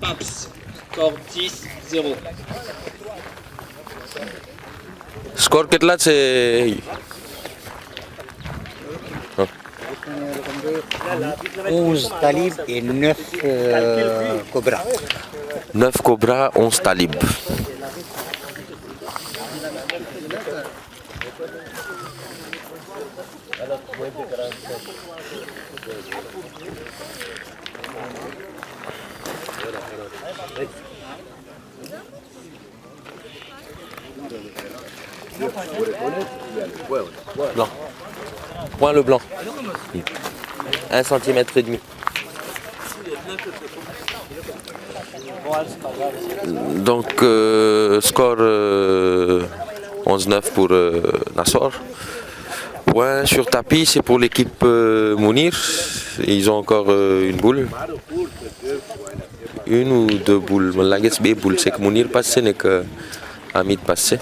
Paps. Score 10-0. સ્કોર કેટલા છે? 11 Talib et 9 Cobra. 9 Cobra, 11 Talib. Blanc. Point le blanc. 1 centimètre et demi. Donc score 11-9 pour Nassor. Point sur tapis, c'est pour l'équipe Mounir. Ils ont encore une boule. Une ou deux boules. La guess B boule, c'est que Mounir passe, n'est que Hamid passe.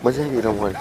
Masa ni ramuan.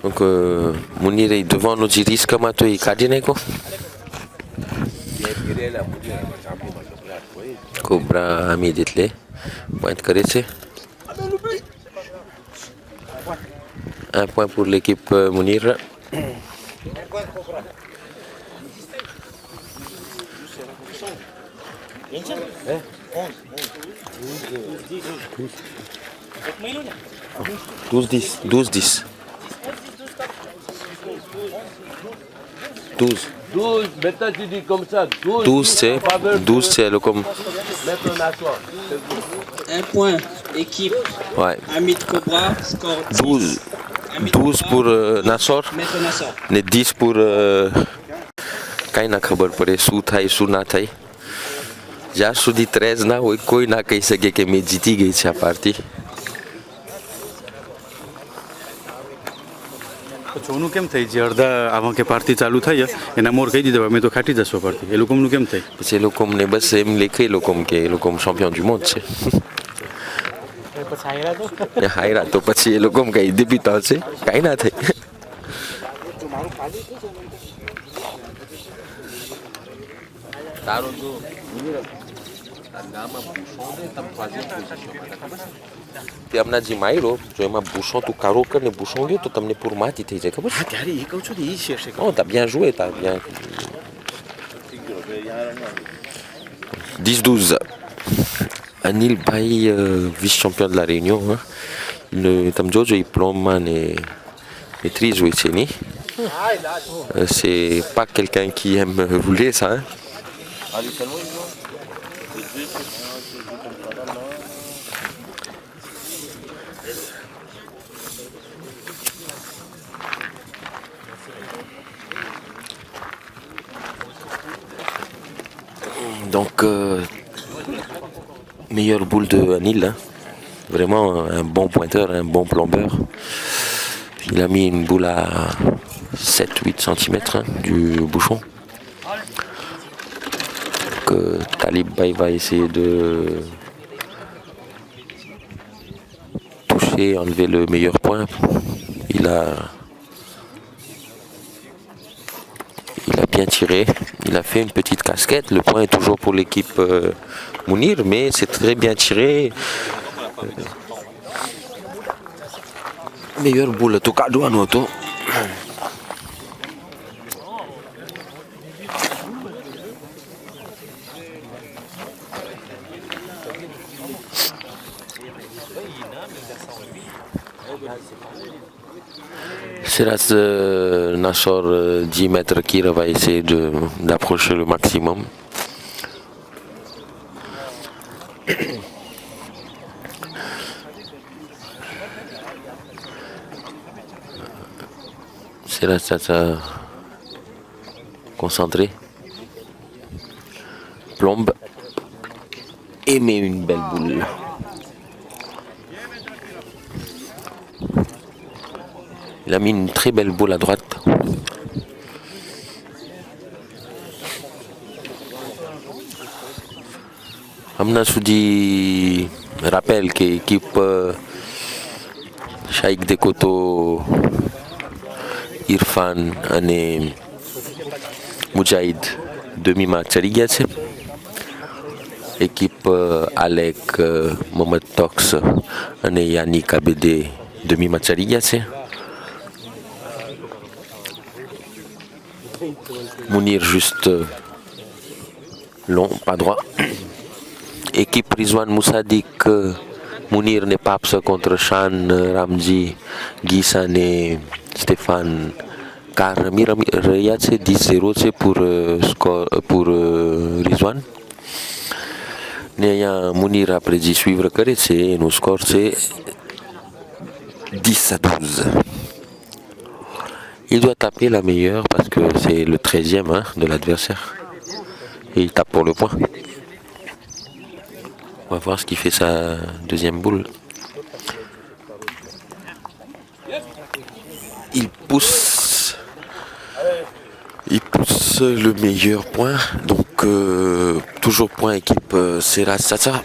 Donc Mounir est devant nos iris comme à toi et Kadineko. Cobra Hamid Etle. Point caressé. Un point pour l'équipe Mounir. Douze 10. 12, maintenant tu dis comme ça, 12 c'est le comme. Un point, équipe Ouais. Hamid Cobra, score 12. 12 pour Nassor. Maître Nassor. Ne 10 pour Kaina Khabar pare Su Thai Su Na Thai. Ja sudi 13 na oi koi na kai sake ke me jiti gei छ party. છોનું કેમ થઈ છે અડધા આમાં કે પાર્ટી ચાલુ થઈ એના મોર કહી દીધા અમે તો ખાટી જશો પાર્ટી એ લોકોનું કેમ થઈ C'est le comme ne bas em l'écrit le comme que le comme champion du monde c'est. એ હાયરા તો પછી એ લોકો કઈ débutant છે કાઈ ના થઈ. તારો જો તે હમણાં જે માર્યો જો એમાં બુશો તું કારો કરીને બુશો ગયો તો તમને પૂર માટી થઈ જાય ખબર છે? ત્યારે એ કહું છું ને એ છે Oh, t'as bien joué, t'as bien. 10-12. Anil Bay, vice-champion de la Réunion. Hein. Le Tamjojo, il plombe et maîtrise Wecheni. C'est pas quelqu'un qui aime rouler, ça. Hein. Donc, meilleure boule de Anil, hein. Vraiment un bon pointeur, un bon plombeur. Il a mis une boule à 7-8 cm hein, du bouchon. Que Talib Bay va essayer de toucher, enlever le meilleur point. Il a bien tiré, il a fait une petite casquette, le point est toujours pour l'équipe Mounir, mais c'est très bien tiré. Meilleure boule, tout cas, douane auto. Seras Nassor 10 mètres Kira va essayer d'approcher le maximum. Seras Tata concentré. Plombe. Et met une belle boule. Il a mis une très belle boule à droite. Amna Soudi rappelle que l'équipe Shaikh Dekoto, Irfan et Mujahid demi-match Ligase. Équipe Alec Mohamed Tox et Yannick Abede demi-match Ligase. Mounir juste long, pas droit. Équipe Rizwan Moussadik, Mounir n'est pas absent contre Shan, Ramzi, Gissan et Stéphane. Car Riyad c'est 10-0 pour Rizwan. Mounir a prédit suivre Karetse et nos scores c'est 10-12. Il doit taper la meilleure parce que c'est le 13e de l'adversaire. Et il tape pour le point. On va voir ce qui fait sa deuxième boule. Il pousse le meilleur point. Donc toujours point équipe Seras Tata.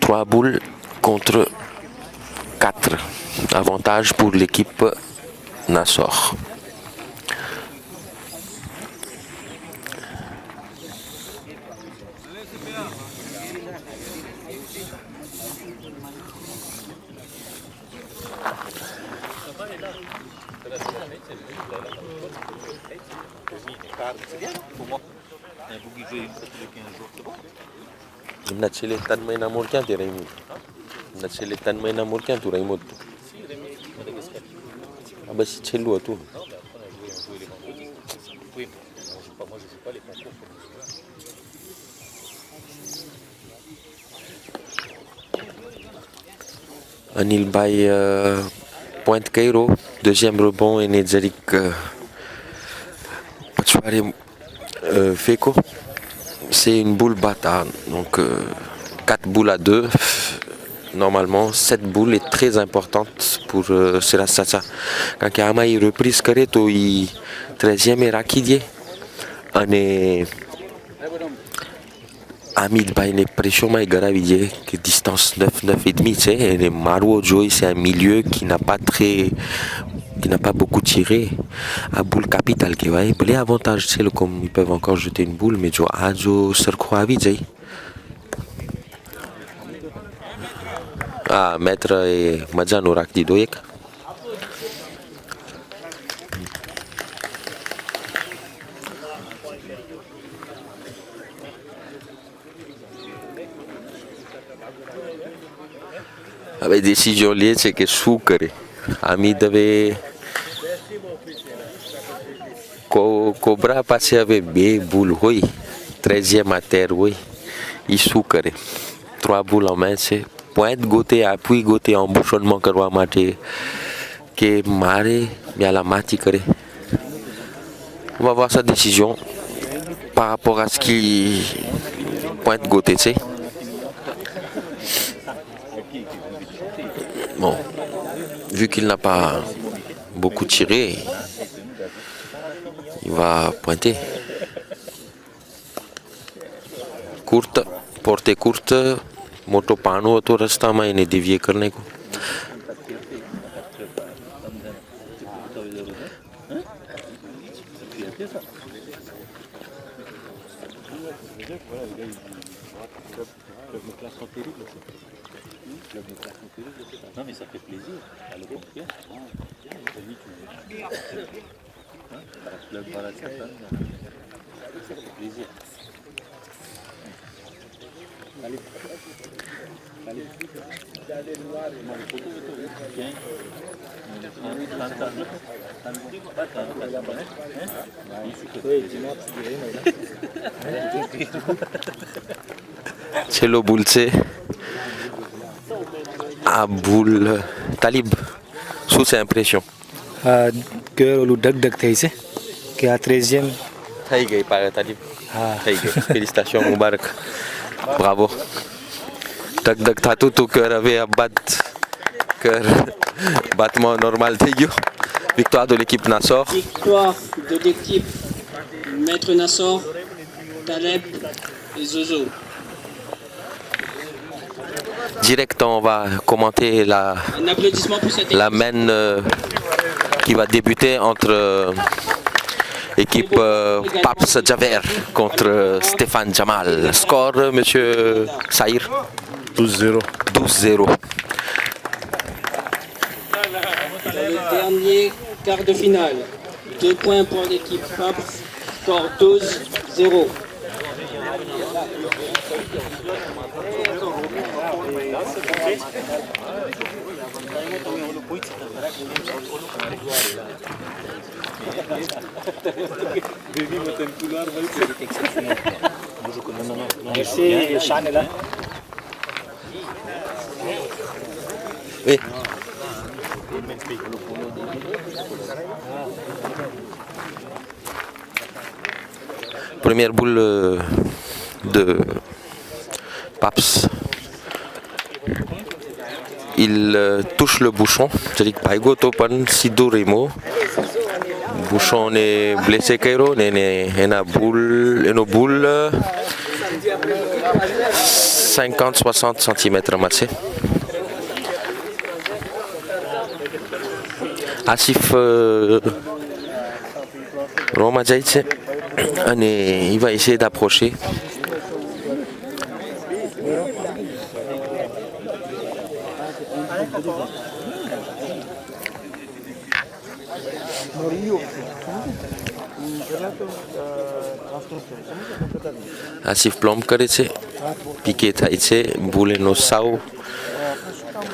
3 boules contre 4. Avantage pour l'équipe Nassor. Nacheletan main namorkan tu Raimund. Nacheletan main namorkan tu Raimund. Abas chelou tu. Anil Bay pointe Cairo, deuxième rebond et Nedzarik Pachuare Feko. C'est une boule bâtard, donc 4 boules à 2. Normalement, cette boule est très importante pour Seras Tata. Quand il y a une reprise, il 13e et Rakidie. On est Hamid Baïne pression mais Garavidie qui distance 9,5 tu sais, et Marwo Joy c'est un milieu qui n'a pas beaucoup tiré à boule capitale qui va les avantages c'est comme ils peuvent encore jeter une boule mais Joe Ajo Serko Avidie. Ah maître et Madjano Rakdi Doyek. Avec décision liée, c'est que Soukare, Hamid avait Cobra passé avec B, boule, oui, 13e à terre, oui, il Soukare. 3 boules en main, c'est pointe, goûter, appui, goûter, embouchonnement, karwa mate, que mare, bien la mati kare. On va voir sa décision par rapport à ce qui pointe, goûter, tu sais. Bon, vu qu'il n'a pas beaucoup tiré, il va pointer. Courte, portée courte, moto pano तो रास्ता में इन्हें dévier करने को. Non mais ça fait plaisir à le comprendre. Ça fait plaisir. चलो बुल से à boule Talib sous ses impressions કે ઓલું ડગ થઈ છે કે આ 13e થઈ ગઈ par Talib થઈ ગઈ félicitations Moubarak bravo ડગ થતું તું cœur avait cœur battement normal થઈ ગયો victoire de l'équipe Nassor Victoire de l'équipe Maître Nassor, Taleb et Zozo. direct on va commenter Un applaudissement pour cette la main qui va débuter entre équipe Paps Javer contre Stéphane Jamal. Score, monsieur Saïr 12-0. 12-0. Le dernier quart de finale. 2 points pour l'équipe Paps, score 12-0. merci Shan est là. Oui. Première boule de Paps. Il touche le bouchon. C'est-à-dire que Paigo Topan Sidou Remo. Bouchon est blessé Cairo, une boule 50-60 cm massé. Asif Roma Jaitse, il va essayer d'approcher. Asif plomb करे छे piqué થાય છે બોલેનો સાવ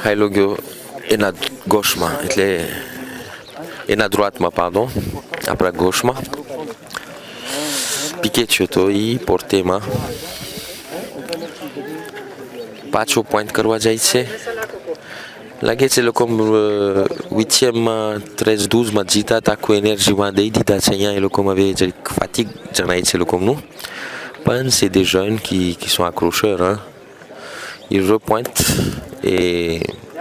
હાઈલો ગયો એના ગોશમાં એટલે એના droitement pardon après gauchement piqué થયો તો ઈ પોર્ટેમાં પાછો પોઈન્ટ કરવા જાય છે લાગે છે લોકો 8e 13-12 માં જીતા તાકુ એનર્જીમાં દઈ દીધા છે અહીંયા એ લોકોમાં હવે જરીક ફાટીગ જણાય છે લોકોનું પણ c'est des jeunes qui sont accrocheurs hein. Il repointe et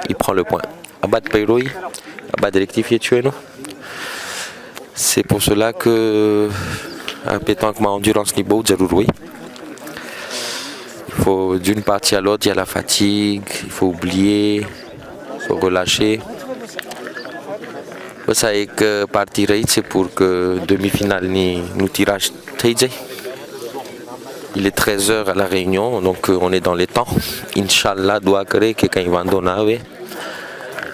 il prend le point Abad Peiroui Abad rectifié Tueno. C'est pour cela que un pétanque ma endurance ni beau Jarouroui. Il faut d'une partie à l'autre, il y a la fatigue, il faut oublier, il faut relâcher. Ça est que partir c'est pour que demi-finale ni nous tirage Teidje. Il est 13h à la Réunion, donc on est dans les temps. Inch'Allah, doit créer que quand il va en donner,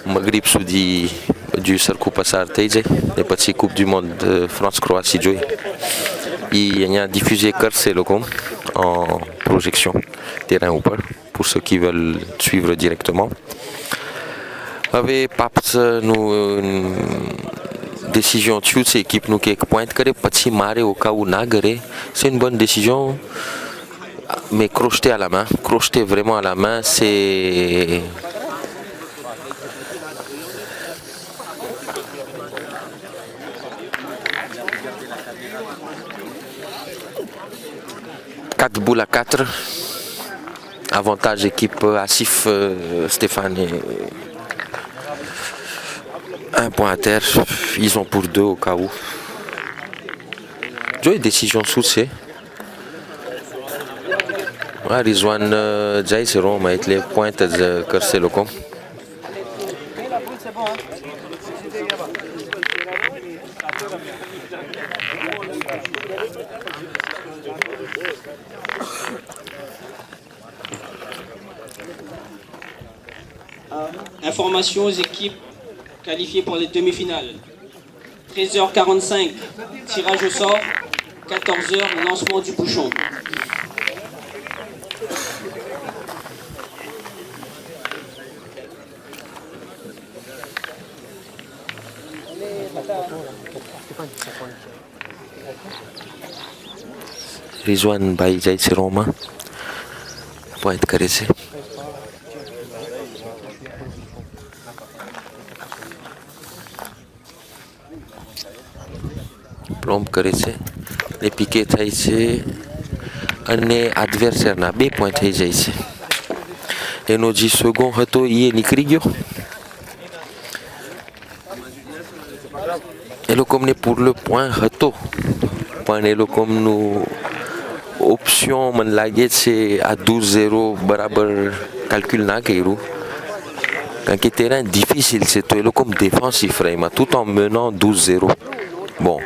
Maghrib Soudi du Cercle Passar Teidje, les petites Coupes du Monde de France-Croatie. Il y a diffusé Kerse Locom en projection terrain ou pas, pour ceux qui veulent suivre directement. Avec Paps, nous décision de cette équipe nous quelques points que petit maré au cas où nagare, c'est une bonne décision, mais crocheter à la main, crocheter vraiment à la main, c'est quatre boules à 4. Avantage équipe Asif Stéphane et un point à terre. Ils ont pour 2 au cas où. J'ai une décision sous c'est. Rizwan Jai seront avec les pointes de Kerse Locom. Information aux équipes qualifiées pour les demi-finales. 13h45, tirage au sort. 14h, lancement du bouchon. Rizwan Bai Jaitsi Roma. Point caressé. Plomb caressé. Les piquets ici. Un adversaire n'a pas pointé ici. Et nos 10 secondes, il y a ni crigio. Et le comme pour le point, point et le comme nous option, man la c'est à 12-0, barabar calcul na kairu. Quand il terrain difficile, c'est tout le comme défensif, tout en menant 12-0. Bon,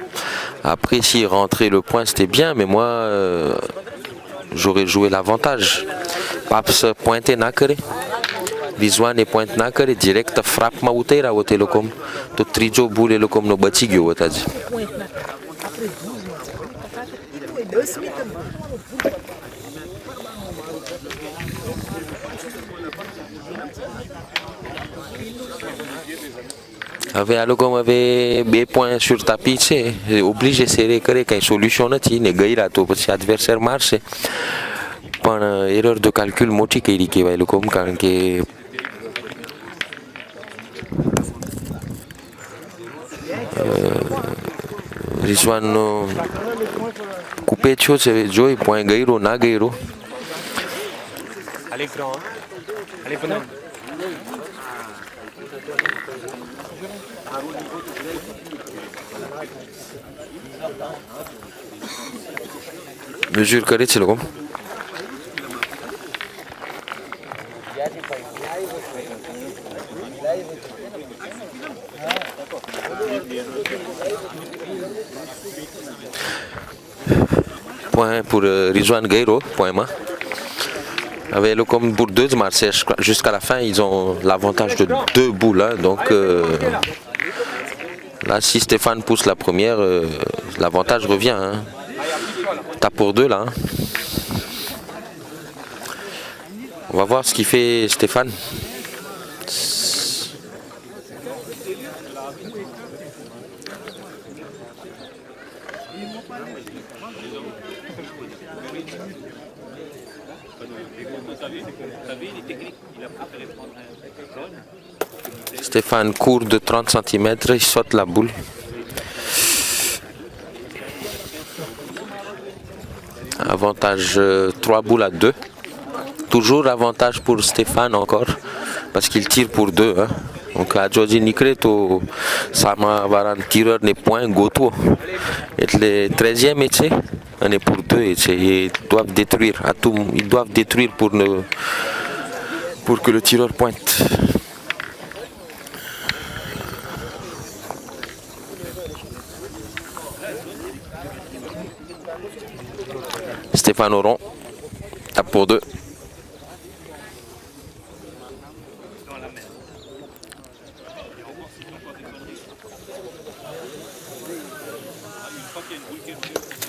après si rentrer le point c'était bien, mais moi j'aurais joué l'avantage. Paps pointé nakere. Rizwan et pointe nakere direct frappe ma utera au telecom. To trijo boule le comme no batigio otaji. Avait 2 points sur tapis, c'est obligé de serrer quand il solution il gaira tout parce que l'adversaire marche. Pendant erreur de calcul moti qui va le comme quand que Rizwan coupé chose c'est joy point gairo na gairo. Allez grand, allez pendant. Mesure carré c'est le comme. Point pour Rizwan Gairo, point ma. Avec le comme pour 2 Marseille jusqu'à la fin ils ont l'avantage de 2 boules hein, donc là si Stéphane pousse la première l'avantage revient hein. T'as pour 2 là hein. On va voir ce qu'il fait Stéphane. Stéphane court de 30 cm, il saute la boule. Avantage 3 boules à 2. Toujours avantage pour Stéphane encore, parce qu'il tire pour 2. Hein. Donc à Georgi Nikreto, Sama Varan tireur n'est point goto. Et le 13e métier, on est pour 2 et ils doivent détruire. Ils doivent détruire pour que le tireur pointe. Stéphane Oron tape pour 2.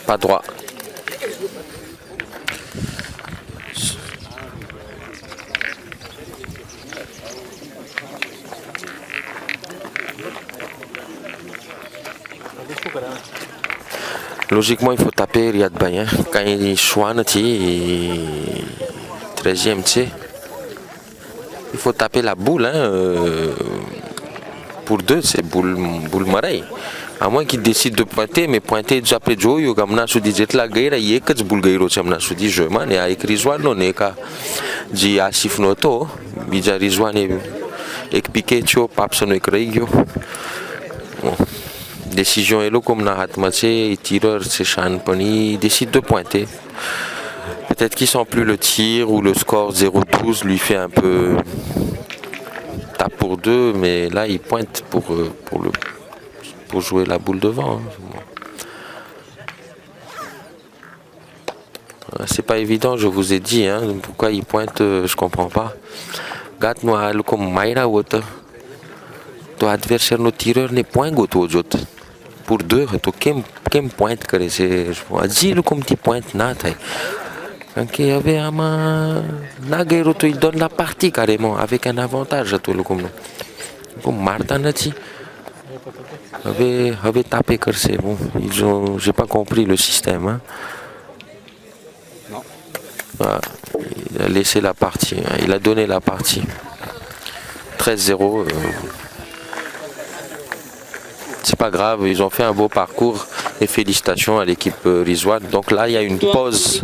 Pas droit. Logiquement, il faut taper Riyad Bayen. Quand il choisit, 13e, il faut taper la boule. Hein, pour 2, c'est boule mareille. À moins qu'il décide de pointer, mais pointer déjà après Joe, il y a dit la guerre, il y a que boule gairo, il y a dit je man, il y a écrit Rizwan, il y a dit Asif Noto, il y a Rizwan et piqué, Papson et Craigio. Décision est là comme na hatmaché, tireur c'est Chan Pony, décide de pointer. Peut-être qu'il sent plus le tir ou le score 0-12 lui fait un peu tape pour 2, mais là il pointe pour jouer la boule devant. Hein. C'est pas évident, je vous ai dit, hein, pourquoi il pointe, je comprends pas. Gat moi comme Maïra Water. Ton adversaire, nos tireurs n'est point goto jot. Pour 2, quel point que c'est, je dis le comme petit pointe nat. Quand il y avait un Naguero, il donne la partie carrément avec un avantage à tout le comme Martin Nati. avait tapé que c'est bon. J'ai pas compris le système. Hein. Non. Voilà. Il a laissé la partie. Hein. Il a donné la partie. 13-0. C'est pas grave. Ils ont fait un beau parcours. Et félicitations à l'équipe Rizwan. Donc là, il y a une pause.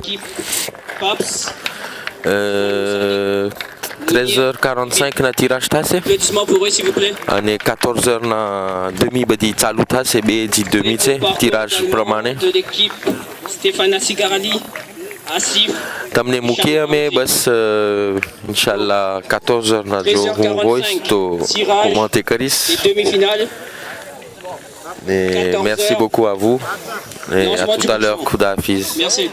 13h45 na tirage tassé. Applaudissements pour eux, s'il vous plaît. On est 14h na demi badi चालू था से बे जी demi से tirage प्रमाणे. De l'équipe Stéphane Sigarali, Asif. तमने मुकिया में बस इंशाल्लाह 14h na जो हूँ voice तो commenter करिस. Demi-finale. Merci beaucoup à vous et à tout à l'heure. Khuda Hafiz. Merci.